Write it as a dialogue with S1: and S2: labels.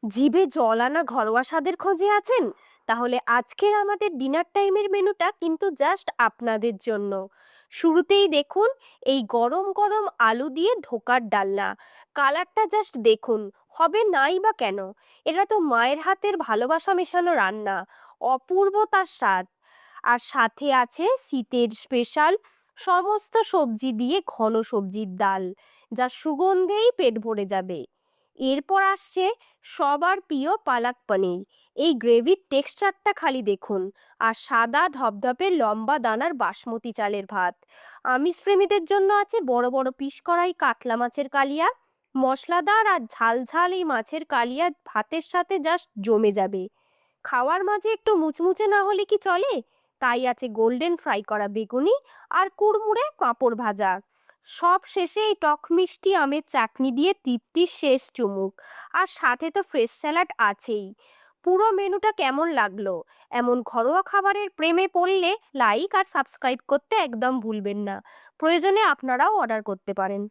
S1: জিভে জল আনা ঘরোয়া স্বাদের খোঁজে আছেন? তাহলে আজকের আমাদের ডিনার টাইমের মেনুটা কিন্তু জাস্ট আপনাদের জন্য। শুরুতেই দেখুন এই গরম গরম আলু দিয়ে ধোকার ডালনা। কালারটা জাস্ট দেখুন, হবে নাই বা কেন? এটা তো মায়ের হাতের ভালোবাসা মেশানো রান্না। অপূর্ব তার স্বাদ। আর সাথে আছে শীতের স্পেশাল সমস্ত সবজি দিয়ে ঘন সবজির ডাল, যা সুগন্ধেই পেট ভরে যাবে। এরপর আসছে সবার প্রিয় পালাক পনির। এই গ্রেভির টেক্সচারটা খালি দেখুন। আর সাদা ধপধপে লম্বা দানার বাসমতি চালের ভাত। আমিষ প্রেমীদের জন্য আছে বড় বড় পিস করা এই কাতলা মাছের কালিয়া। মশলাদার আর ঝাল ঝাল এই মাছের কালিয়া ভাতের সাথে জাস্ট জমে যাবে। খাওয়ার মাঝে একটু মুচমুচে না হলে কি চলে? তাই আছে গোল্ডেন ফ্রাই করা বেগুনি আর কুড়মুড়ে পাঁপড় ভাজা। সব শেষে এই টক মিষ্টি আমের চাটনি দিয়ে তৃপ্তির শেষ চুমুক। আর সাথে তো ফ্রেশ স্যালাড আছেই। পুরো মেনুটা কেমন লাগলো? এমন ঘরোয়া খাবারের প্রেমে পড়লে লাইক আর সাবস্ক্রাইব করতে একদম ভুলবেন না। প্রয়োজনে আপনারাও অর্ডার করতে পারেন।